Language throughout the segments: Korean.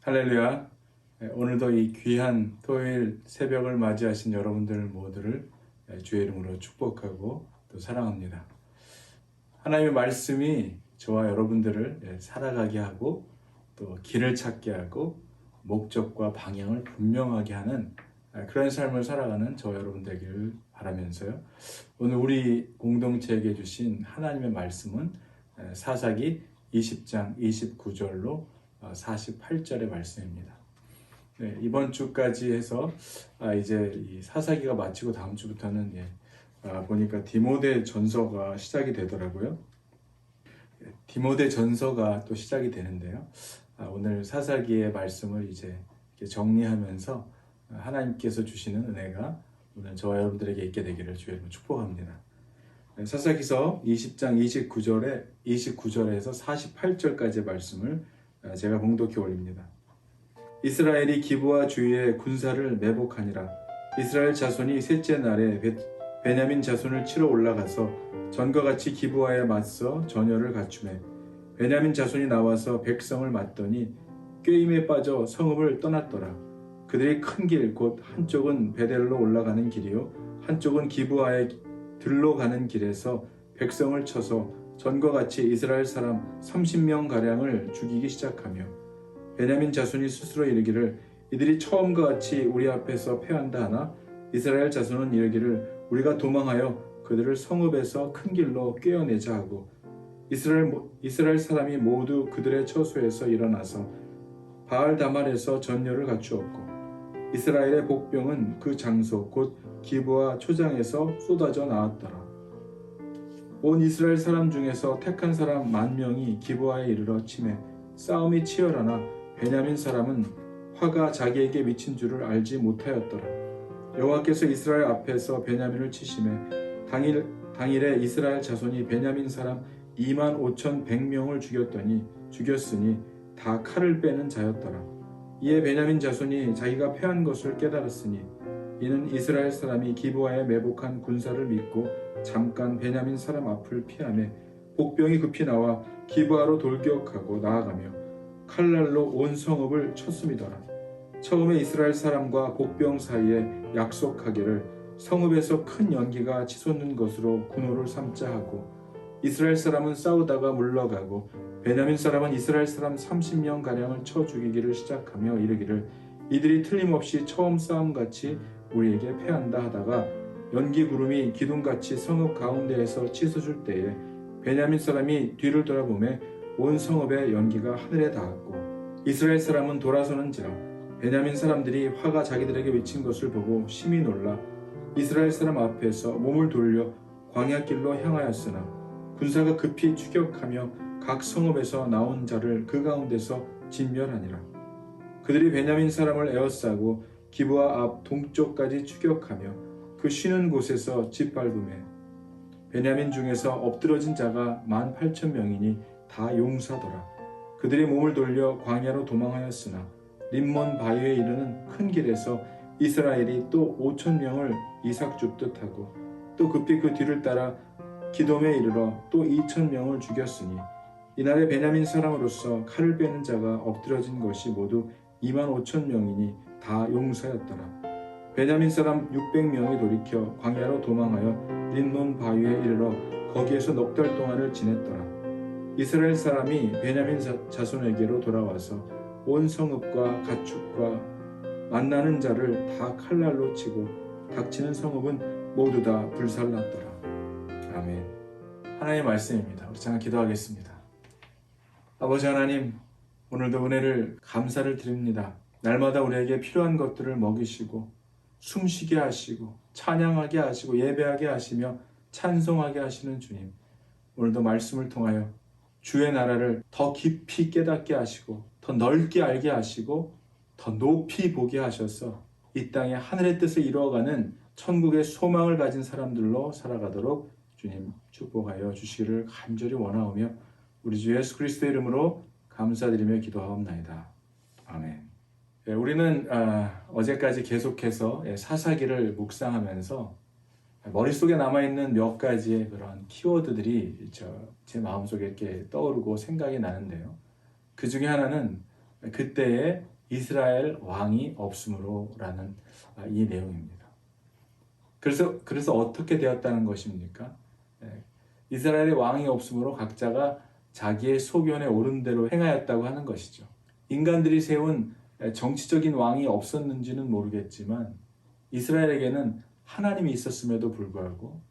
할렐루야. 오늘도 이 귀한 토요일 새벽을 맞이하신 여러분들 모두를 주의 이름으로 축복하고 또 사랑합니다. 하나님의 말씀이 저와 여러분들을 살아가게 하고 또 길을 찾게 하고 목적과 방향을 분명하게 하는 그런 삶을 살아가는 저와 여러분 되기를 바라면서요. 오늘 우리 공동체에게 주신 하나님의 말씀은 사사기 20장 29절로 48절의 말씀입니다. 네, 이번 주까지 해서 이제 이 사사기가 마치고 다음 주부터는 보니까 디모데 전서가 시작이 되더라고요. 디모데 전서가 또 시작이 되는데요. 오늘 사사기의 말씀을 이제 정리하면서 하나님께서 주시는 은혜가 오늘 저와 여러분들에게 있게 되기를 주의 축복합니다. 사사기서 20장 29절에서 48절까지의 말씀을 제가 봉독해 올립니다. 이스라엘이 기브와 주위의 군사를 매복하니라. 이스라엘 자손이 셋째 날에 베냐민 자손을 치러 올라가서 전과 같이 기브와에 맞서 전열을 갖추매 베냐민 자손이 나와서 백성을 맞더니 꾀임에 빠져 성읍을 떠났더라. 그들이 큰 길 곧 한쪽은 베델로 올라가는 길이요 한쪽은 기브와에 들로 가는 길에서 백성을 쳐서 전과 같이 이스라엘 사람 30명가량을 죽이기 시작하며 베냐민 자손이 스스로 이르기를 이들이 처음과 같이 우리 앞에서 패한다 하나 이스라엘 자손은 이르기를 우리가 도망하여 그들을 성읍에서 큰 길로 꿰어내자 하고 이스라엘 사람이 모두 그들의 처소에서 일어나서 바알 다말에서 전열을 갖추었고 이스라엘의 복병은 그 장소 곧 기브와 초장에서 쏟아져 나왔더라. 온 이스라엘 사람 중에서 택한 사람 10,000명이 기브와에 이르러 치매 싸움이 치열하나 베냐민 사람은 화가 자기에게 미친 줄을 알지 못하였더라. 여호와께서 이스라엘 앞에서 베냐민을 치심에 당일에 이스라엘 자손이 베냐민 사람 25,100명을 죽였으니 다 칼을 빼는 자였더라. 이에 베냐민 자손이 자기가 패한 것을 깨달았으니 이는 이스라엘 사람이 기브와에 매복한 군사를 믿고 잠깐 베냐민 사람 앞을 피하매 복병이 급히 나와 기브와로 돌격하고 나아가며 칼날로 온 성읍을 쳤음이더라. 처음에 이스라엘 사람과 복병 사이에 약속하기를 성읍에서 큰 연기가 치솟는 것으로 군호를 삼자 하고 이스라엘 사람은 싸우다가 물러가고 베냐민 사람은 이스라엘 사람 30명가량을 쳐 죽이기를 시작하며 이르기를 이들이 틀림없이 처음 싸움같이 우리에게 패한다 하다가 연기 구름이 기둥같이 성읍 가운데에서 치솟을 때에 베냐민 사람이 뒤를 돌아보매 온 성읍의 연기가 하늘에 닿았고 이스라엘 사람은 돌아서는지라 베냐민 사람들이 화가 자기들에게 미친 것을 보고 심히 놀라 이스라엘 사람 앞에서 몸을 돌려 광야길로 향하였으나 군사가 급히 추격하며 각 성읍에서 나온 자를 그 가운데서 진멸하니라. 그들이 베냐민 사람을 에워싸고 기브와 앞 동쪽까지 추격하며 그 쉬는 곳에서 짓밟음에 베냐민 중에서 엎드러진 자가 18,000명이니 다 용사더라. 그들이 몸을 돌려 광야로 도망하였으나 림몬 바위에 이르는 큰 길에서 이스라엘이 또 5,000명을 이삭 줍듯 하고 또 급히 그 뒤를 따라 기돔에 이르러 또 2,000명을 죽였으니 이날에 베냐민 사람으로서 칼을 빼는 자가 엎드러진 것이 모두 25,000명이니 다 용사였더라. 베냐민 사람 600명이 돌이켜 광야로 도망하여 림몬 바위에 이르러 거기에서 넉 달 동안을 지냈더라. 이스라엘 사람이 베냐민 자손에게로 돌아와서 온 성읍과 가축과 만나는 자를 다 칼날로 치고 닥치는 성읍은 모두 다 불살랐더라. 아멘. 하나님의 말씀입니다. 우리 잠깐 기도하겠습니다. 아버지 하나님, 오늘도 은혜를 감사를 드립니다. 날마다 우리에게 필요한 것들을 먹이시고 숨쉬게 하시고 찬양하게 하시고 예배하게 하시며 찬송하게 하시는 주님, 오늘도 말씀을 통하여 주의 나라를 더 깊이 깨닫게 하시고 더 넓게 알게 하시고 더 높이 보게 하셔서 이 땅에 하늘의 뜻을 이루어가는 천국의 소망을 가진 사람들로 살아가도록 주님 축복하여 주시기를 간절히 원하오며 우리 주 예수 그리스도의 이름으로 감사드리며 기도하옵나이다. 아멘. 우리는 어제까지 계속해서 사사기를 묵상하면서 머릿속에 남아있는 몇 가지의 그런 키워드들이 제 마음속에 이렇게 떠오르고 생각이 나는데요. 그 중에 하나는 그때의 이스라엘 왕이 없으므로라는 이 내용입니다. 그래서 어떻게 되었다는 것입니까? 이스라엘의 왕이 없으므로 각자가 자기의 소견에 오른 대로 행하였다고 하는 것이죠. 인간들이 세운 정치적인 왕이 없었는지는 모르겠지만 이스라엘에게는 하나님이 있었음에도 불구하고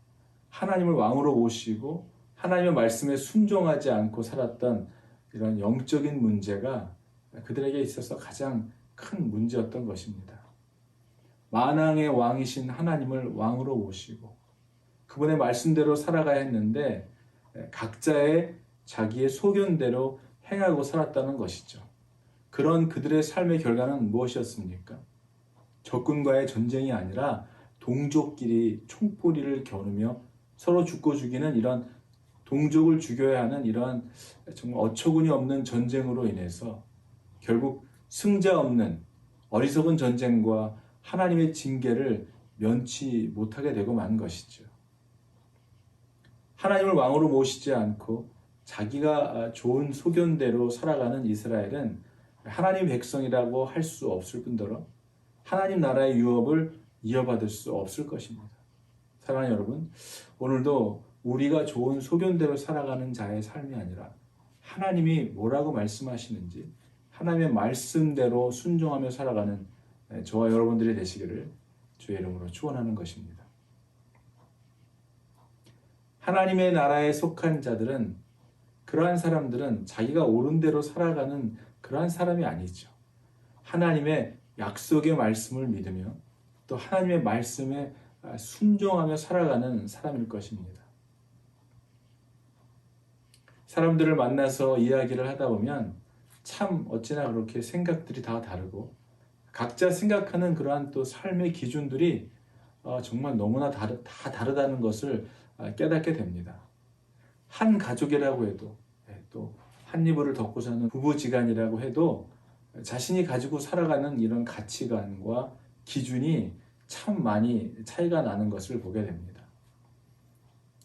하나님을 왕으로 모시고 하나님의 말씀에 순종하지 않고 살았던 이런 영적인 문제가 그들에게 있어서 가장 큰 문제였던 것입니다. 만왕의 왕이신 하나님을 왕으로 모시고 그분의 말씀대로 살아가야 했는데 각자의 자기의 소견대로 행하고 살았다는 것이죠. 그런 그들의 삶의 결과는 무엇이었습니까? 적군과의 전쟁이 아니라 동족끼리 총뿌리를 겨누며 서로 죽고 죽이는 이런 동족을 죽여야 하는 이러한 정말 어처구니 없는 전쟁으로 인해서 결국 승자 없는 어리석은 전쟁과 하나님의 징계를 면치 못하게 되고 만 것이죠. 하나님을 왕으로 모시지 않고 자기가 좋은 소견대로 살아가는 이스라엘은 하나님 백성이라고 할 수 없을 뿐더러 하나님 나라의 유업을 이어받을 수 없을 것입니다. 사랑하는 여러분, 오늘도 우리가 좋은 소견대로 살아가는 자의 삶이 아니라 하나님이 뭐라고 말씀하시는지 하나님의 말씀대로 순종하며 살아가는 저와 여러분들이 되시기를 주의 이름으로 축원하는 것입니다. 하나님의 나라에 속한 자들은 그러한 사람들은 자기가 옳은 대로 살아가는 그러한 사람이 아니죠. 하나님의 약속의 말씀을 믿으며 또 하나님의 말씀에 순종하며 살아가는 사람일 것입니다. 사람들을 만나서 이야기를 하다 보면 참 어찌나 그렇게 생각들이 다 다르고 각자 생각하는 그러한 또 삶의 기준들이 정말 너무나 다 다르다는 것을 깨닫게 됩니다. 한 가족이라고 해도 또 한 이불을 덮고 사는 부부지간이라고 해도 자신이 가지고 살아가는 이런 가치관과 기준이 참 많이 차이가 나는 것을 보게 됩니다.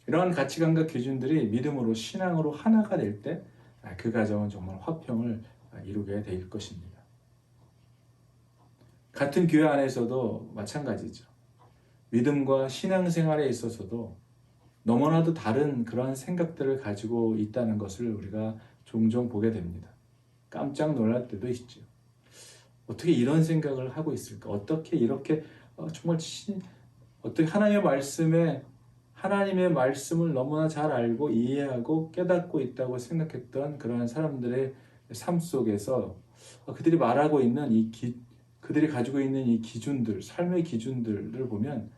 이러한 가치관과 기준들이 믿음으로 신앙으로 하나가 될 때 그 가정은 정말 화평을 이루게 될 것입니다. 같은 교회 안에서도 마찬가지죠. 믿음과 신앙생활에 있어서도 너무나도 다른 그러한 생각들을 가지고 있다는 것을 우리가 종종 보게 됩니다. 깜짝 놀랄 때도 있죠. 어떻게 이런 생각을 하고 있을까? 어떻게 이렇게 정말 어떻게 하나님의 말씀을 너무나 잘 알고 이해하고 깨닫고 있다고 생각했던 그러한 사람들의 삶 속에서 그들이 말하고 있는 그들이 가지고 있는 이 기준들, 삶의 기준들을 보면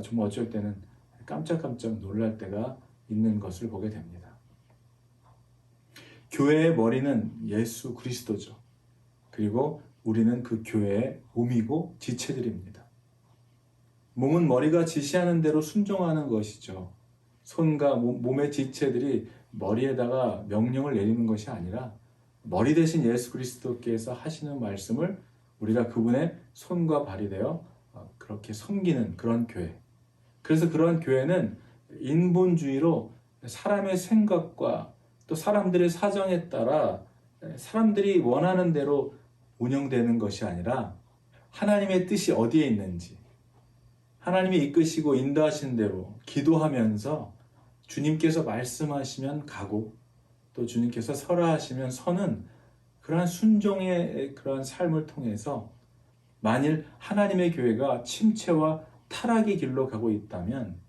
정말 어쩔 때는 깜짝깜짝 놀랄 때가 있는 것을 보게 됩니다. 교회의 머리는 예수 그리스도죠. 그리고 우리는 그 교회의 몸이고 지체들입니다. 몸은 머리가 지시하는 대로 순종하는 것이죠. 손과 몸의 지체들이 머리에다가 명령을 내리는 것이 아니라 머리 대신 예수 그리스도께서 하시는 말씀을 우리가 그분의 손과 발이 되어 그렇게 섬기는 그런 교회. 그래서 그러한 교회는 인본주의로 사람의 생각과 또 사람들의 사정에 따라 사람들이 원하는 대로 운영되는 것이 아니라 하나님의 뜻이 어디에 있는지 하나님이 이끄시고 인도하신 대로 기도하면서 주님께서 말씀하시면 가고 또 주님께서 서라 하시면 서는 그러한 순종의 그러한 삶을 통해서 만일 하나님의 교회가 침체와 타락의 길로 가고 있다면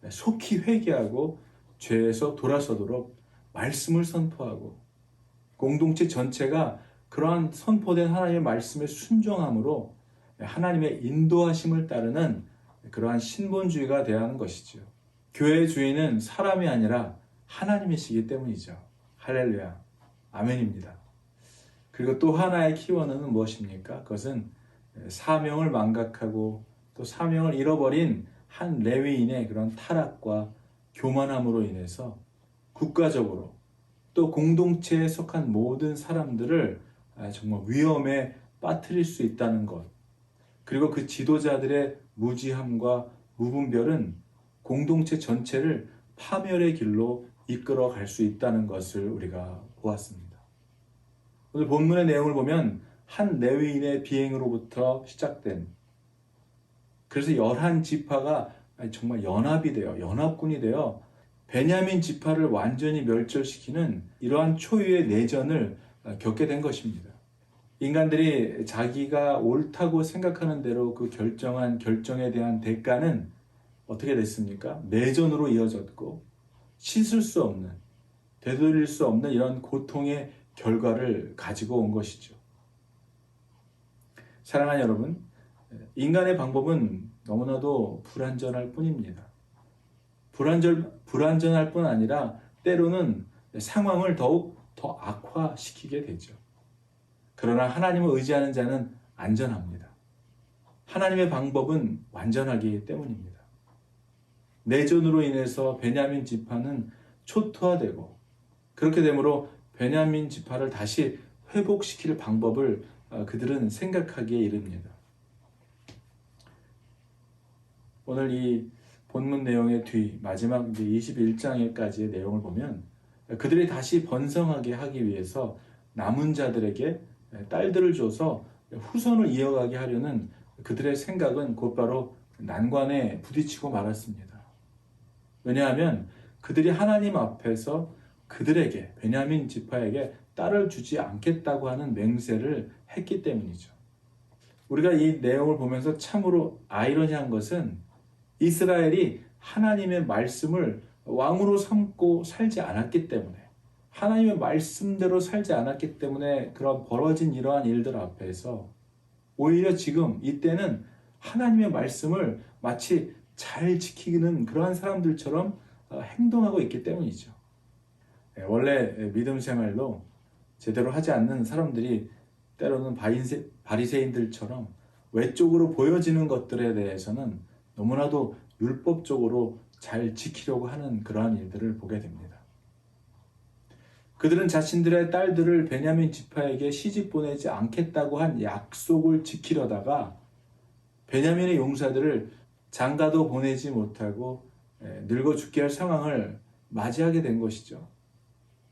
속히 회개하고 죄에서 돌아서도록 말씀을 선포하고 공동체 전체가 그러한 선포된 하나님의 말씀에 순종함으로 하나님의 인도하심을 따르는 그러한 신본주의가 되어야 하는 것이죠. 교회의 주인은 사람이 아니라 하나님이시기 때문이죠. 할렐루야. 아멘입니다. 그리고 또 하나의 키워드는 무엇입니까? 그것은 사명을 망각하고 또 사명을 잃어버린 한 레위인의 그런 타락과 교만함으로 인해서 국가적으로 또 공동체에 속한 모든 사람들을 정말 위험에 빠뜨릴 수 있다는 것. 그리고 그 지도자들의 무지함과 무분별은 공동체 전체를 파멸의 길로 이끌어 갈 수 있다는 것을 우리가 보았습니다. 오늘 본문의 내용을 보면 한 레위인의 비행으로부터 시작된, 그래서 11지파가 정말 연합이 돼요. 연합군이 되어 베냐민 지파를 완전히 멸절시키는 이러한 초유의 내전을 겪게 된 것입니다. 인간들이 자기가 옳다고 생각하는 대로 그 결정한 결정에 대한 대가는 어떻게 됐습니까? 내전으로 이어졌고 씻을 수 없는, 되돌릴 수 없는 이런 고통의 결과를 가지고 온 것이죠. 사랑하는 여러분, 인간의 방법은 너무나도 불완전할 뿐입니다. 불완전할 뿐 아니라 때로는 상황을 더욱 더 악화시키게 되죠. 그러나 하나님을 의지하는 자는 안전합니다. 하나님의 방법은 완전하기 때문입니다. 내전으로 인해서 베냐민 지파는 초토화되고, 그렇게 되므로 베냐민 지파를 다시 회복시킬 방법을 그들은 생각하기에 이릅니다. 오늘 이 본문 내용의 뒤 마지막 21장에까지의 내용을 보면 그들이 다시 번성하게 하기 위해서 남은 자들에게 딸들을 줘서 후손을 이어가게 하려는 그들의 생각은 곧바로 난관에 부딪히고 말았습니다. 왜냐하면 그들이 하나님 앞에서 그들에게, 베냐민 지파에게 딸을 주지 않겠다고 하는 맹세를 했기 때문이죠. 우리가 이 내용을 보면서 참으로 아이러니한 것은 이스라엘이 하나님의 말씀을 왕으로 삼고 살지 않았기 때문에, 하나님의 말씀대로 살지 않았기 때문에 그런 벌어진 이러한 일들 앞에서 오히려 지금 이때는 하나님의 말씀을 마치 잘 지키는 그러한 사람들처럼 행동하고 있기 때문이죠. 원래 믿음 생활로 제대로 하지 않는 사람들이 때로는 바리새인들처럼 외적으로 보여지는 것들에 대해서는 너무나도 율법적으로 잘 지키려고 하는 그러한 일들을 보게 됩니다. 그들은 자신들의 딸들을 베냐민 지파에게 시집 보내지 않겠다고 한 약속을 지키려다가 베냐민의 용사들을 장가도 보내지 못하고 늙어 죽게 할 상황을 맞이하게 된 것이죠.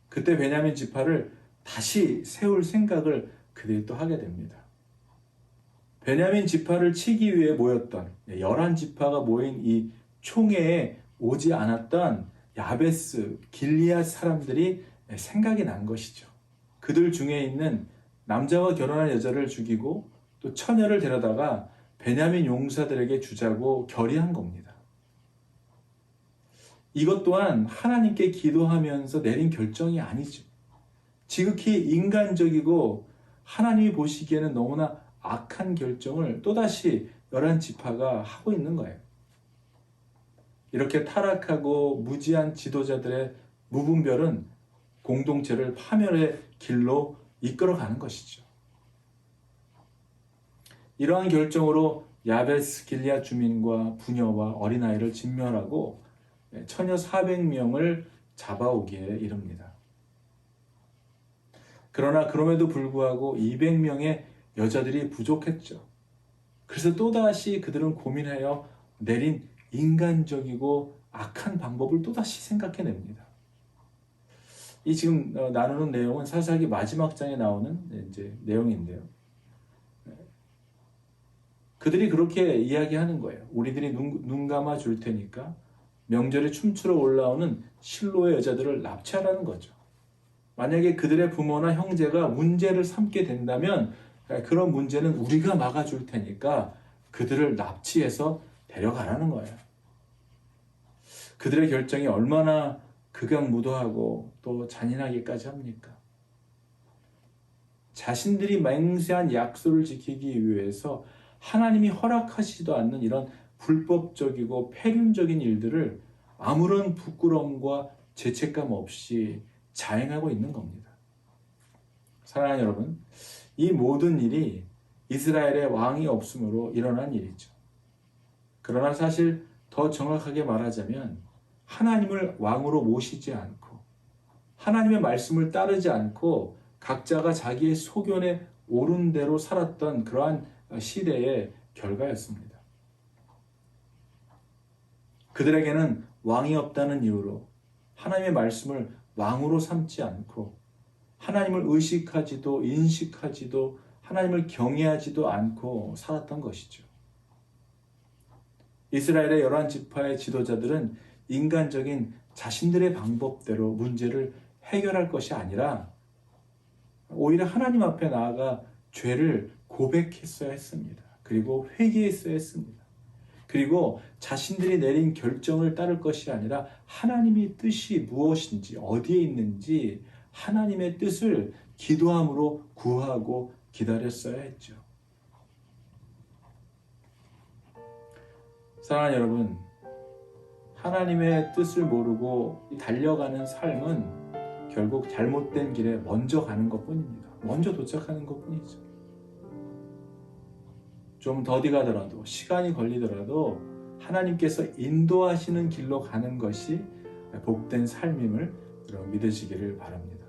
그때 베냐민 지파를 다시 세울 생각을 그들이 또 하게 됩니다. 베냐민 지파를 치기 위해 모였던 11지파가 모인 이 총회에 오지 않았던 야베스, 길리앗 사람들이 생각이 난 것이죠. 그들 중에 있는 남자와 결혼한 여자를 죽이고 또 처녀를 데려다가 베냐민 용사들에게 주자고 결의한 겁니다. 이것 또한 하나님께 기도하면서 내린 결정이 아니죠. 지극히 인간적이고 하나님이 보시기에는 너무나 악한 결정을 또다시 11지파가 하고 있는 거예요. 이렇게 타락하고 무지한 지도자들의 무분별은 공동체를 파멸의 길로 이끌어가는 것이죠. 이러한 결정으로 야베스 길리앗 주민과 부녀와 어린아이를 진멸하고 처녀 400명을 잡아오기에 이릅니다. 그러나 그럼에도 불구하고 200명의 여자들이 부족했죠. 그래서 또다시 그들은 고민하여 내린 인간적이고 악한 방법을 또다시 생각해냅니다. 이 지금 나누는 내용은 사사기 마지막 장에 나오는 이제 내용인데요. 그들이 그렇게 이야기하는 거예요. 우리들이 눈 감아 줄 테니까 명절에 춤추러 올라오는 실로의 여자들을 납치하라는 거죠. 만약에 그들의 부모나 형제가 문제를 삼게 된다면 그런 문제는 우리가 막아줄 테니까 그들을 납치해서 데려가라는 거예요. 그들의 결정이 얼마나 극악무도하고 또 잔인하기까지 합니까? 자신들이 맹세한 약속을 지키기 위해서 하나님이 허락하시지도 않는 이런 불법적이고 폐륜적인 일들을 아무런 부끄러움과 죄책감 없이 자행하고 있는 겁니다. 사랑하는 여러분, 이 모든 일이 이스라엘의 왕이 없으므로 일어난 일이죠. 그러나 사실 더 정확하게 말하자면 하나님을 왕으로 모시지 않고 하나님의 말씀을 따르지 않고 각자가 자기의 소견에 옳은 대로 살았던 그러한 시대의 결과였습니다. 그들에게는 왕이 없다는 이유로 하나님의 말씀을 왕으로 삼지 않고 하나님을 의식하지도 인식하지도 하나님을 경외하지도 않고 살았던 것이죠. 이스라엘의 11지파의 지도자들은 인간적인 자신들의 방법대로 문제를 해결할 것이 아니라 오히려 하나님 앞에 나아가 죄를 고백했어야 했습니다. 그리고 회개했어야 했습니다. 그리고 자신들이 내린 결정을 따를 것이 아니라 하나님의 뜻이 무엇인지, 어디에 있는지 하나님의 뜻을 기도함으로 구하고 기다렸어야 했죠. 사랑하는 여러분, 하나님의 뜻을 모르고 달려가는 삶은 결국 잘못된 길에 먼저 가는 것뿐입니다. 먼저 도착하는 것뿐이죠. 좀 더디 가더라도, 시간이 걸리더라도 하나님께서 인도하시는 길로 가는 것이 복된 삶임을 여러분 믿으시기를 바랍니다.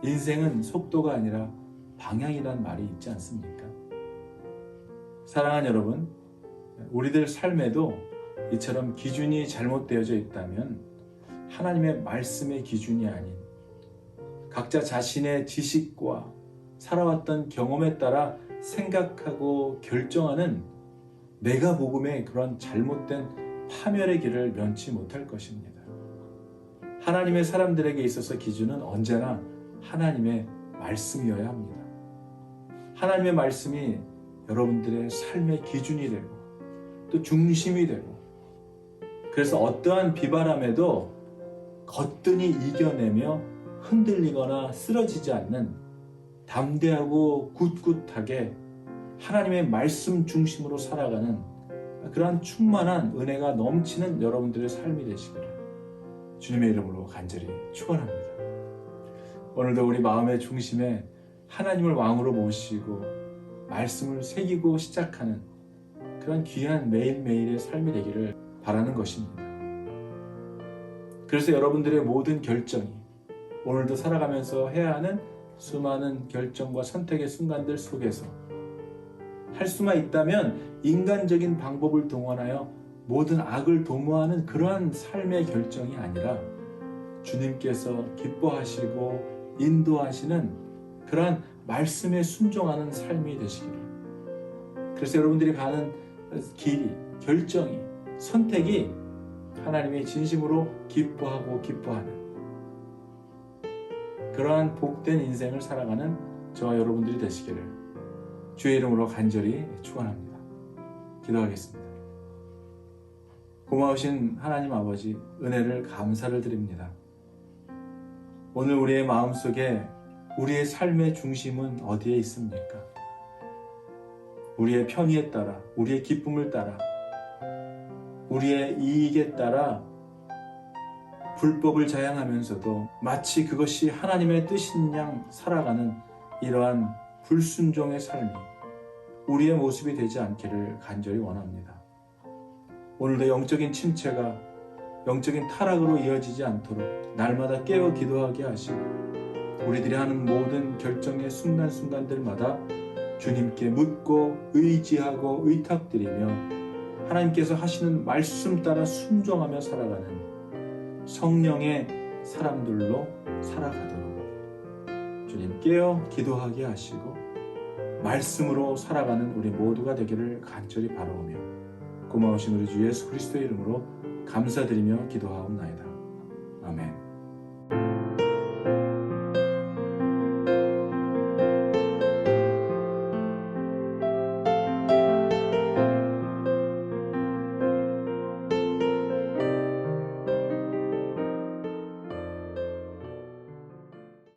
인생은 속도가 아니라 방향이란 말이 있지 않습니까? 사랑하는 여러분, 우리들 삶에도 이처럼 기준이 잘못되어져 있다면 하나님의 말씀의 기준이 아닌 각자 자신의 지식과 살아왔던 경험에 따라 생각하고 결정하는 내가 복음의 그런 잘못된 파멸의 길을 면치 못할 것입니다. 하나님의 사람들에게 있어서 기준은 언제나 하나님의 말씀이어야 합니다. 하나님의 말씀이 여러분들의 삶의 기준이 되고 또 중심이 되고, 그래서 어떠한 비바람에도 거뜬히 이겨내며 흔들리거나 쓰러지지 않는 담대하고 굳굳하게 하나님의 말씀 중심으로 살아가는 그러한 충만한 은혜가 넘치는 여러분들의 삶이 되시기를 주님의 이름으로 간절히 축원합니다. 오늘도 우리 마음의 중심에 하나님을 왕으로 모시고 말씀을 새기고 시작하는 그런 귀한 매일매일의 삶이 되기를 바라는 것입니다. 그래서 여러분들의 모든 결정이 오늘도 살아가면서 해야 하는 수많은 결정과 선택의 순간들 속에서 할 수만 있다면 인간적인 방법을 동원하여 모든 악을 도모하는 그러한 삶의 결정이 아니라 주님께서 기뻐하시고 인도하시는 그러한 말씀에 순종하는 삶이 되시기를. 그래서 여러분들이 가는 길이, 결정이, 선택이 하나님의 진심으로 기뻐하고 기뻐하는 그러한 복된 인생을 살아가는 저와 여러분들이 되시기를 주의 이름으로 간절히 축원합니다. 기도하겠습니다. 고마우신 하나님 아버지, 은혜를 감사를 드립니다. 오늘 우리의 마음속에 우리의 삶의 중심은 어디에 있습니까? 우리의 편의에 따라, 우리의 기쁨을 따라, 우리의 이익에 따라 불법을 자행하면서도 마치 그것이 하나님의 뜻인 양 살아가는 이러한 불순종의 삶이 우리의 모습이 되지 않기를 간절히 원합니다. 오늘도 영적인 침체가 영적인 타락으로 이어지지 않도록 날마다 깨어 기도하게 하시고 우리들이 하는 모든 결정의 순간순간들마다 주님께 묻고 의지하고 의탁드리며 하나님께서 하시는 말씀 따라 순종하며 살아가는 성령의 사람들로 살아가도록 주님 깨어 기도하게 하시고 말씀으로 살아가는 우리 모두가 되기를 간절히 바라오며 고마우신 우리 주 예수 그리스도의 이름으로 감사드리며 기도하옵나이다. 아멘.